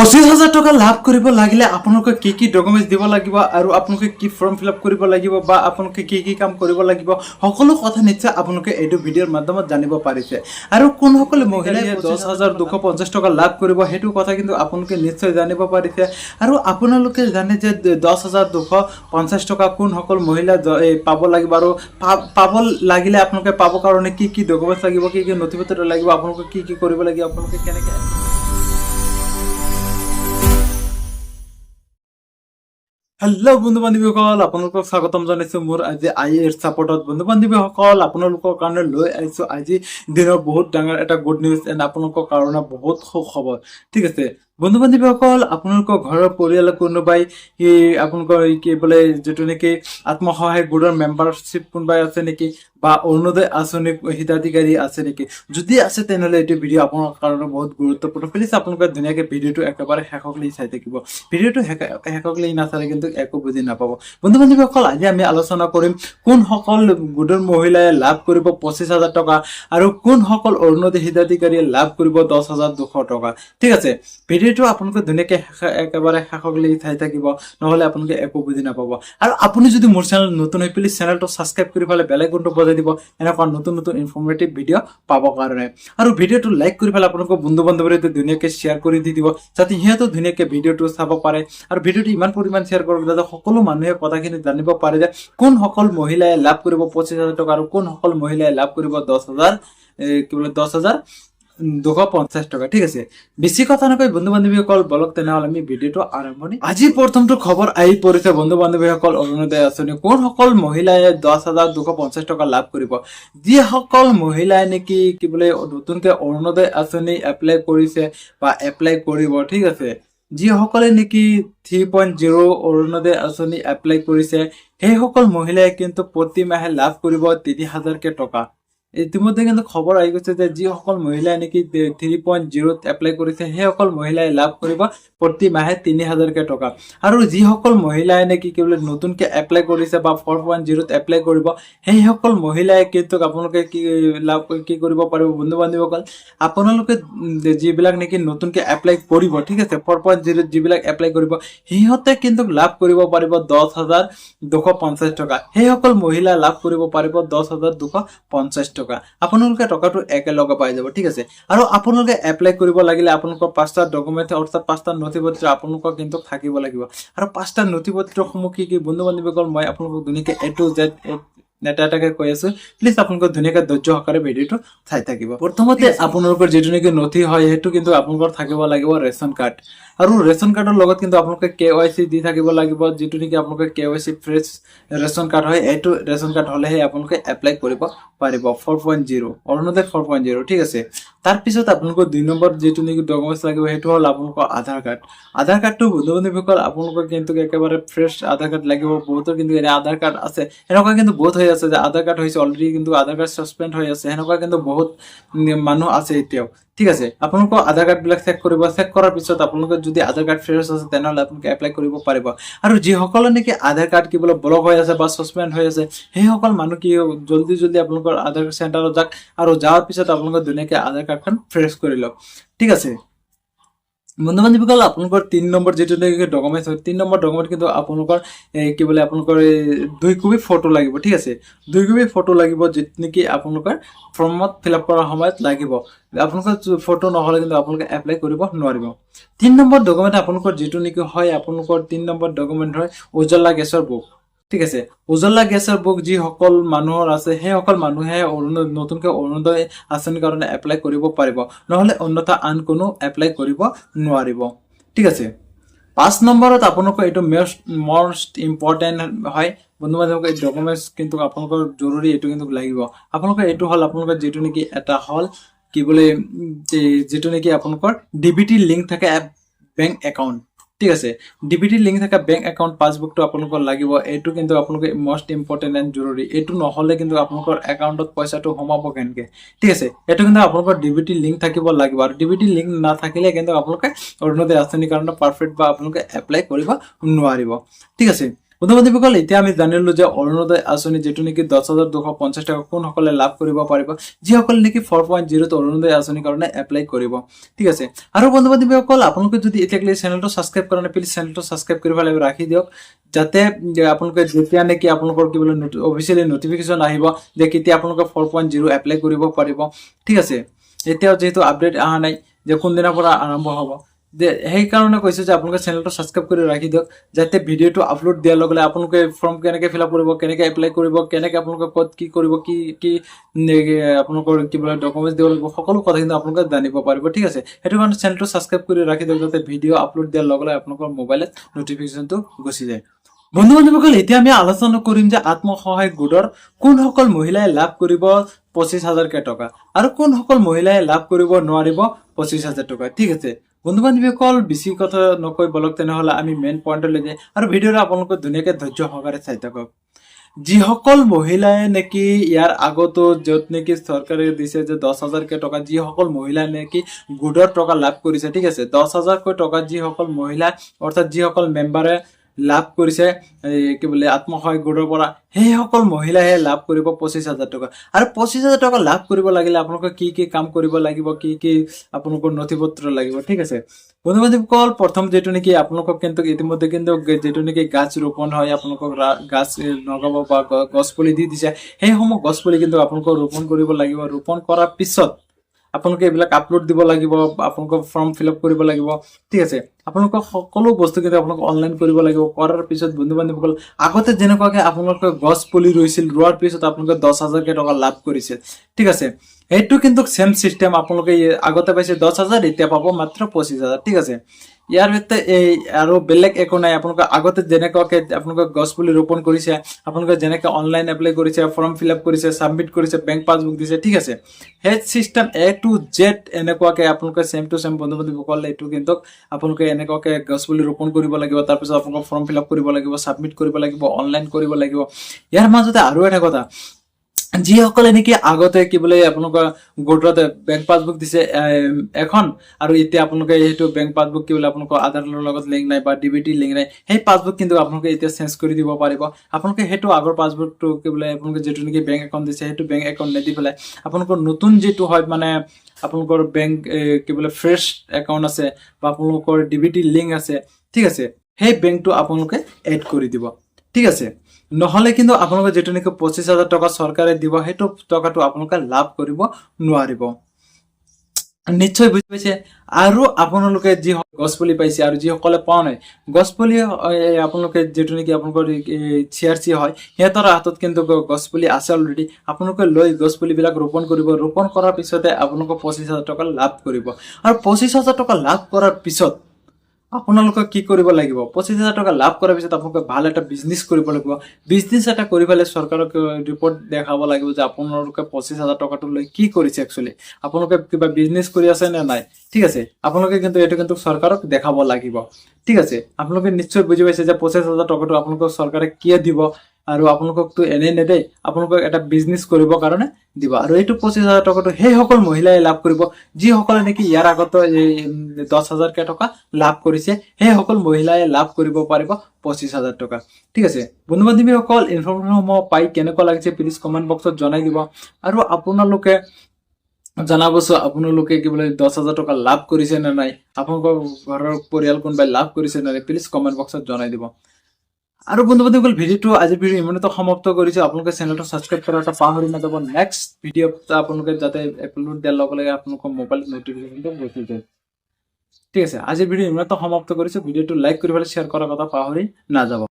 25,000 টকা লাভ কৰিব লাগিলে আপোনালোকে কি কি ডকুমেন্টস দিব লাগিব আৰু আপোনালোকে কি ফৰ্ম ফিল আপ কৰিব লাগিব বা আপোনালোকে কি কি কাম কৰিব লাগিব সকলো কথা নিশ্চয় আপোনালোকে এইটো ভিডিঅ'ৰ মাধ্যমত জানিব পাৰিছে আৰু কোনসকল মহিলাই 10,250 টকা লাভ কৰিব সেইটো কথা কিন্তু আপোনালোকে নিশ্চয় জানিব পাৰিছে আৰু আপোনালোকে জানে যে 10,250 টকা কোনসকল মহিলা পাব লাগিব আৰু পাব লাগিলে আপোনালোকে পাব কাৰণে কি কি ডকুমেন্টস লাগিব কি কি নথিপত্ৰ লাগিব আপোনালোকে কি কি কৰিব লাগিব আপোনালোকে কেনেকৈ হেল্ল' বন্ধু বান্ধৱীসকল আপোনালোকক স্বাগতম জনাইছো মোৰ আজি আইএছ সাপোৰ্টত বন্ধু বান্ধৱীসকল আপোনালোকৰ কাৰণে লৈ আহিছো আজি দিনৰ বহুত ডাঙৰ এটা গুড নিউজ এণ্ড আপোনালোকৰ কাৰণে বহুত সুখবৰ ঠিক আছে বন্ধু বান্ধৱীসকল আপোনালোকৰ ঘৰৰ পৰিয়ালৰ কোনোবাই আপোনালোকৰ কি বোলে যেটো নেকি আত্মসহায়ক গোটৰ মেম্বাৰশ্বিপ কোনোবাই আছে নেকি বা অৰুণোদয় আঁচনি হিতাধিকাৰী আছে নেকি যদি আছে তেনেহ'লে এইটো ভিডিঅ' আপোনাৰ কাৰণে বহুত গুৰুত্বপূৰ্ণ প্লিজ আপোনালোকে ধুনীয়াকৈ ভিডিঅ'টো একেবাৰে শেষলৈ চাই থাকিব ভিডিঅ'টো শেষলৈ নাচালে কিন্তু একো বুজি নাপাব বন্ধু বান্ধৱীসকল আজি আমি আলোচনা কৰিম কোনসকল গোটৰ মহিলাই লাভ কৰিব 25,000 টকা আৰু কোনসকল অৰুণোদয় হিতাধিকাৰীয়ে লাভ কৰিব 10,200 টকা ঠিক আছে ভিডিঅ'টো আপোনালোকে ধুনীয়াকৈ একেবাৰে শেষলৈ চাই থাকিব নহ'লে আপোনালোকে একো বুজি নাপাব আৰু আপুনি যদি মোৰ চেনেল নতুন হয় প্লিজ চেনেলটো সাবস্ক্ৰাইব কৰি পেলাই বেল আইকনটো বজাই দিব এনেকুৱা নতুন নতুন ইনফৰ্মেটিভ ভিডিঅ' পাব কাৰণে আৰু ভিডিঅ'টো লাইক কৰি পেলাই আপোনালোকৰ বন্ধু বান্ধৱীৰ সৈতে ধুনীয়াকৈ শ্বেয়াৰ কৰি দি দিব যাতে সিহঁতেও ধুনীয়াকৈ ভিডিঅ'টো চাব পাৰে আৰু ভিডিঅ'টো ইমান পৰিমাণ শ্বেয়াৰ কৰক যাতে সকলো মানুহে কথাখিনি জানিব পাৰে যে কোনসকল মহিলাই লাভ কৰিব 25,000 টকা আৰু কোনসকল মহিলাই লাভ কৰিব 10,250 টকা ঠিক আছে বেছি কথা নকয় বন্ধু বান্ধৱীসকল বলক তেনেহ'লে আমি ভিডিঅ'টো আৰম্ভণি আজি প্ৰথমটো খবৰ আহি পৰিছে বন্ধু বান্ধৱীসকল অৰুণোদয় আঁচনি কোনসকল মহিলাই 10,250 টকা লাভ কৰিব যিসকল মহিলাই নেকি কি বোলে নতুনকৈ অৰুণোদয় আঁচনি এপ্লাই কৰিছে বা এপ্লাই কৰিব ঠিক আছে যিসকলে নেকি 3.0 অৰুণোদয় আঁচনি এপ্লাই কৰিছে সেইসকল মহিলাই কিন্তু প্ৰতি মাহে লাভ কৰিব 3,000 টকা ইতিমধ্যে কিন্তু খবৰ আহি গৈছে যে যিসকল মহিলাই নেকি 3.0 এপ্লাই কৰিছে সেইসকল মহিলাই লাভ কৰিব প্ৰতি মাহে 3,000 টকা আৰু যিসকল মহিলাই নেকি কি বোলে নতুনকৈ এপ্লাই কৰিছে বা 4.0 এপ্লাই কৰিব সেইসকল মহিলাই কিন্তু আপোনালোকে কি কৰিব পাৰিব বন্ধু বান্ধৱীসকল আপোনালোকে যিবিলাক নেকি নতুনকৈ এপ্লাই কৰিব ঠিক আছে 4.0 যিবিলাক এপ্লাই কৰিব সিহঁতে কিন্তু লাভ কৰিব পাৰিব 10,250 টকা সেইসকল মহিলা লাভ কৰিব পাৰিব 10,250 টকা আপোনালোকে টকাটো একেলগে পাই যাব ঠিক আছে আৰু আপোনালোকে এপ্লাই কৰিব লাগিলে আপোনালোকৰ 5টা ডকুমেন্ট অৰ্থাৎ 5টা নথিপত্ৰ আপোনালোকৰ কিন্তু থাকিব লাগিব আৰু 5টা নথিপত্ৰসমূহ কি বন্ধু বান্ধৱীসকল মই আপোনালোকক ধুনীয়াকৈ A to Z এটাকে কৈ আছো প্লিজ আপোনালোকে ধুনীয়াকৈ ধৈৰ্য সহকাৰে ভিডিঅ'টো চাই থাকিব প্ৰথমতে আপোনালোকৰ যেটো নেকি নথি হয় সেইটো কিন্তু আপোনালোকৰ থাকিব লাগিব ৰেচন কাৰ্ড আৰু ৰেচন কাৰ্ডৰ লগত কিন্তু আপোনালোকে KYC দি থাকিব লাগিব যেটো নেকি আপোনালোকে KYC ফ্ৰেছ ৰেচন কাৰ্ড হয় এইটো ৰেচন কাৰ্ড হলেহে আপোনালোকে এপ্লাই কৰিব পাৰিব 4.0 অৰুণোদয় 4.0 ঠিক আছে তাৰ পিছত আপোনালোকৰ 2 নম্বৰ যেটো নেকি ডকুমেন্টস লাগিব সেইটো হ'ল আপোনালোকৰ আধাৰ কাৰ্ডটো বন্ধু বান্ধৱীসকল আপোনালোকৰ কিন্তু একেবাৰে ফ্ৰেছ আধাৰ কাৰ্ড লাগিব বহুতৰ কিন্তু এনে আধাৰ কাৰ্ড আছে এনেকুৱা কিন্তু বহুত হৈ আছে যে আধাৰ কাৰ্ড হৈছে অলৰেডি কিন্তু আধাৰ কাৰ্ড সাসপেন্ড হৈ আছে এনেকুৱা কিন্তু বহুত মানুহ আছে এতিয়াও ঠিক আছে আপোনালোকৰ আধাৰ কাৰ্ড বিলাক চেক কৰিব চেক কৰাৰ পিছত আপোনালোকৰ যদি আধাৰ কাৰ্ড ফ্ৰেছ আছে তেনেহ'লে আপোনালোকে এপ্লাই কৰিব পাৰিব আৰু যিসকলে নেকি আধাৰ কাৰ্ড কি বোলে ব্লক হৈ আছে বা সাসপেন্ড হৈ আছে সেইসকল মানুহ কি জলদি আপোনালোকৰ আধাৰ চেণ্টাৰত যাওক আৰু যাওয়াৰ পিছত আপোনালোকে ধুনীয়াকৈ আধাৰ কাৰ্ডখন ফ্ৰেছ কৰি লওক ঠিক আছে বন্ধু বান্ধৱীসকল আপোনালোকৰ 3 নম্বৰ যেটো নেকি ডকুমেন্টস হয় 3 নম্বৰ ডকুমেন্ট কিন্তু আপোনালোকৰ কি বোলে আপোনালোকৰ 2 কপি ফটো লাগিব ঠিক আছে 2 কপি ফটো লাগিব যেটো নেকি আপোনালোকৰ ফৰ্মত ফিল আপ কৰাৰ সময়ত লাগিব আপোনালোকৰ ফটো নহলে কিন্তু আপোনালোকে এপ্লাই কৰিব নোৱাৰিব 3 নম্বৰ ডকুমেন্ট আপোনালোকৰ যেটো নেকি হয় আপোনালোকৰ 3 নম্বৰ ডকুমেন্ট হয় উজ্জ্বলা গেছৰ বুক ঠিক আছে উজ্জ্বলা গেছৰ বুক যি সকল মানুহৰ আছে সেই সকল মানুহে নতুনকৈ অৰুণোদয় আঁচনিৰ কাৰণে এপ্লাই কৰিব পাৰিব নহলে অন্যথা আন কোনো এপ্লাই কৰিব নোৱাৰিব ঠিক আছে 5 নম্বৰত আপোনালোকৰ এটো মোস্ট ইম্পৰ্টেন্ট হয় বন্ধু বান্ধৱীসকল এই ডকুমেন্টস কিন্তু আপোনালোকৰ জৰুৰী এটো কিন্তু লাগিব আপোনালোকৰ এটো হল আপোনালোকৰ যেটো নেকি এটা হল কি বলে যেটো নেকি আপোনালোকৰ ডিবিটি লিংক থাকে বেংক একাউন্ট ঠিক আছে ডিবিটি লিংক থকা বেংক একাউন্ট পাসবুকটো আপোনালোকৰ লাগিব এটো কিন্তু আপোনালোকে মোস্ট ইম্পৰ্টেন্ট এন্ড জৰুৰী এটো নহলে কিন্তু আপোনালোকৰ একাউন্টত পইচাটো সোমাব কেনকে ঠিক আছে এটো কিন্তু আপোনালোকৰ ডিবিটি লিংক থাকিব লাগিব আৰু ডিবিটি লিংক নাথাকিলে কিন্তু আপোনালোকে অৰুণোদয় আঁচনিৰ কাৰণে পাৰফেক্ট বা আপোনালোকে এপ্লাই কৰিব নোৱাৰিব ঠিক আছে বন্ধু বান্ধৱীসকল এতিয়া আমি জানিলো যে অৰুণোদয় আঁচনি যেটো নেকি 10,250 টাকা কোনসকলে লাভ কৰিব পাৰিব যিসকলে নেকি 4.0 ত অৰুণোদয় আঁচনিৰ কাৰণে এপ্লাই কৰিব ঠিক আছে আৰু বন্ধু বান্ধৱীসকল আপোনালোকে যদি এতিয়ালৈ চেনেলটো সাবস্ক্ৰাইব কৰা নাই প্লিজ চেনেলটো সাবস্ক্ৰাইব কৰিব লাগিব ৰাখি দিয়ক যাতে আপোনালোকে যেতিয়া নেকি আপোনালোকৰ কি বোলে অফিচিয়ালি নটিফিকেশন আহিব যে কেতিয়া আপোনালোকে 4.0 এপ্লাই কৰিব পাৰিব ঠিক আছে এতিয়াও যেহেতু আপডেট অহা নাই যে কোন দিনৰ পৰা আৰম্ভ হ'ব যে সেই কাৰণে কৈছো যে আপোনালোকে চেনেলটো সাবস্ক্ৰাইব কৰি ৰাখি দিয়ক যাতে ভিডিওটো আপলোড দিয়াৰ লগে লগে আপোনালোকে ফৰ্ম কেনেকৈ ফিল আপ কৰিব কেনেকৈ এপ্লাই কৰিব কেনেকৈ আপোনালোকে ক'ত কি কৰিব কি আপোনালোকৰ কি বোলে ডকুমেন্টছ দিব লাগিব সকলো কথা কিন্তু আপোনালোকে জানিব পাৰিব ঠিক আছে সেইটো কাৰণে চেনেলটো সাবস্ক্ৰাইব কৰি ৰাখি দিয়ক যাতে ভিডিও আপলোড দিয়াৰ লগে লগে আপোনালোকৰ মোবাইলত নটিফিকেশনটো গুচি যায় বন্ধু বান্ধৱীসকল এতিয়া আমি আলোচনা কৰিম যে আত্মসহায়ক গোটৰ কোনসকল মহিলাই লাভ কৰিব 25,000 টকা আৰু কোনসকল মহিলাই লাভ কৰিব নোৱাৰিব 25,000 টকা ঠিক আছে বন্ধু বান্ধৱীসকল বেছি কথা নকৈ বলক তেনেহলে আমি মেইন পইণ্টলৈ যাই আৰু ভিডিঅ'টো আপোনালোকে ধুনীয়াকৈ ধৈৰ্য সহকাৰে চাই থাকক যিসকল মহিলাই নেকি ইয়াৰ আগতো য'ত নেকি চৰকাৰে দিছে যে 10,000 টকা যিসকল মহিলাই নেকি গোটৰ টকা লাভ কৰিছে ঠিক আছে 10,000 টকা যিসকল মহিলা অৰ্থাৎ যিসকল মেম্বাৰে লাভ কৰিছে কি বোলে আত্মসহায়ক গোটৰ পৰা সেই সকল মহিলাহে লাভ কৰিব 25,000 টকা আৰু 25,000 টকা লাভ কৰিব লাগিলে আপোনালোকে কি কাম কৰিব লাগিব কি আপোনালোকৰ নথিপত্ৰ লাগিব ঠিক আছে বন্ধু বান্ধৱীসকল প্ৰথম যেটো নেকি আপোনালোকক কিন্তু ইতিমধ্যে কিন্তু যেটো নেকি গাছ ৰোপণ হয় আপোনালোকক গাছ লগাব বা গছ পুলি দি দিছে সেই সমূহ গছ পুলি কিন্তু আপোনালোকক ৰোপণ কৰিব লাগিব ৰোপণ কৰাৰ পিছত আপোনালোকে এইবিলাক আপলোড দিব লাগিব আপোনালোকৰ ফৰ্ম ফিল আপ কৰিব লাগিব ঠিক আছে আপোনালোকৰ সকলো বস্তু কিন্তু আপোনালোক অনলাইন কৰিব লাগিব কৰাৰ পিছত বন্ধু বান্ধৱীসকল আগতে যেনেকুৱাকৈ আপোনালোকে গছ পুলি ৰুইছিল ৰোৱাৰ পিছত আপোনালোকে 10,000 টকা লাভ কৰিছিল ঠিক আছে এইটো কিন্তু সেম সিস্টেম আপোনালোকে আগতে পাইছে 10,000 এতিয়া পাব মাত্ৰ 25,000 ঠিক আছে ইয়াৰ ভিতৰত এই আৰু বেলেগ একো নাই আপোনালোকে আগতে যেনেকুৱাকৈ আপোনালোকে গছ পুলি ৰোপণ কৰিছে আপোনালোকে যেনেকৈ অনলাইন এপ্লাই কৰিছে ফৰ্ম ফিল আপ কৰিছে সাবমিট কৰিছে বেংক পাছবুক দিছে ঠিক আছে সেই সিস্টেম A to Z এনেকুৱাকৈ আপোনালোকে সেম টু সেম বন্ধু বান্ধৱীসকল এইটো কিন্তু আপোনালোকে এনেকুৱাকৈ গছ পুলি ৰোপণ কৰিব লাগিব তাৰপিছত আপোনালোকে ফৰ্ম ফিল আপ কৰিব লাগিব সাবমিট কৰিব লাগিব অনলাইন কৰিব লাগিব ইয়াৰ মাজতে আৰু এটা কথা যিসকলে নেকি আগতে কি বোলে আপোনালোকৰ গোটত বেংক পাছবুক দিছে এখন আৰু এতিয়া আপোনালোকে এইটো বেংক পাছবুক কি বোলে আপোনালোকৰ আধাৰৰ লগত লিংক নাই বা ডিবিটি লিংক নাই সেই পাছবুক কিন্তু আপোনালোকে এতিয়া চেঞ্জ কৰি দিব পাৰিব আপোনালোকে সেইটো আগৰ পাছবুকটো কি বোলে আপোনালোকে যেটো নেকি বেংক একাউণ্ট দিছে সেইটো বেংক একাউণ্ট নেদি পেলাই আপোনালোকৰ নতুন যেটো হয় মানে আপোনালোকৰ বেংক কি বোলে ফ্ৰেছ একাউণ্ট আছে বা আপোনালোকৰ ডিবিটি লিংক আছে ঠিক আছে সেই বেংকটো আপোনালোকে এড কৰি দিব ঠিক আছে নহলে কিন্তু আপোনালোকে যেটো নেকি 25,000 টকা চৰকাৰে দিব হেতু টকাটো আপোনালোকে লাভ কৰিব নোৱাৰিব নিশ্চয় বুজি পাইছে আৰু আপোনালোকে যি গছপুলি পাইছে আৰু যি সকলে পোৱা নাই গছপুলি আপোনালোকে যেটো নেকি আপোনালোকৰ চিআৰচি হয় হেতৰ হাতত কিন্তু গছপুলি আছে অলৰেডি আপোনালোকে লৈ গছপুলি বিলাক ৰোপণ কৰিব ৰোপণ কৰাৰ পিছতে আপোনালোকে 25,000 টকা লাভ কৰিব আৰু 25,000 টকা লাভ কৰাৰ পিছত আপোনালোকে কি কৰিব লাগিব 25,000 টকা লাভ কৰাৰ পিছত আপোনালোকে ভাল এটা বিজনেস কৰিব লাগিব বিজনেস এটা কৰিবলে চৰকাৰক ৰিপৰ্ট দেখাব লাগিব যে আপোনালোকে 25,000 টকাটো লৈ কি কৰিছে একচুয়ালি আপোনালোকে কিবা বিজনেস কৰি আছে নে নাই ঠিক আছে আপোনালোকে কিন্তু এটো কিন্তু চৰকাৰক দেখাব লাগিব ঠিক আছে আপোনালোকে নিশ্চয় বুজি পাইছে যে 25,000 টকাটো আপোনালোকক চৰকাৰে কি দিব আৰু আপোনালোকক তো এনে নেদে আপোনালোকক এটা বিজনেস কৰিব কাৰণে দিব আৰু এইটো 25,000 টকাটো সেই সকল মহিলাই লাভ কৰিব যি সকলে নেকি ইয়াৰ আগত 10,000 টকা লাভ কৰিছে সেই সকল মহিলাই লাভ কৰিব পাৰিব 25,000 টকা ঠিক আছে বন্ধু বান্ধৱীসকল ইনফৰমেশন পাই কেনেকুৱা লাগিছে প্লিজ কমেন্ট বক্সত জনাই দিব আৰু আপোনালোকে জানাবছো আপোনালোকে কি বলে 10,000 টকা লাভ কৰিছে না নাই আপোনালোকৰ ঘৰৰ পৰিয়াল কোনবাই লাভ কৰিছে না নাই প্লিজ কমেন্ট বক্সত জনাই দিব আৰু বন্ধু বান্ধৱীসকল ভিডিওটো আজিৰ ভিডিও ইমানতে সমাপ্ত কৰিছো আপোনালোকে চেনেলটো সাবস্ক্ৰাইব কৰাটো পাহৰি নাযাব নেক্সট ভিডিওত আপোনালোকে যাতে আপলোড দিয়াৰ লগে লগে আপোনালোকৰ মোবাইল নটিফিকেশনটো গুচি যায় ঠিক আছে আজিৰ ভিডিও ইমানতে সমাপ্ত কৰিছো ভিডিওটো লাইক কৰি পেলাই শেয়াৰ কৰাৰ কথা পাহৰি নাযাব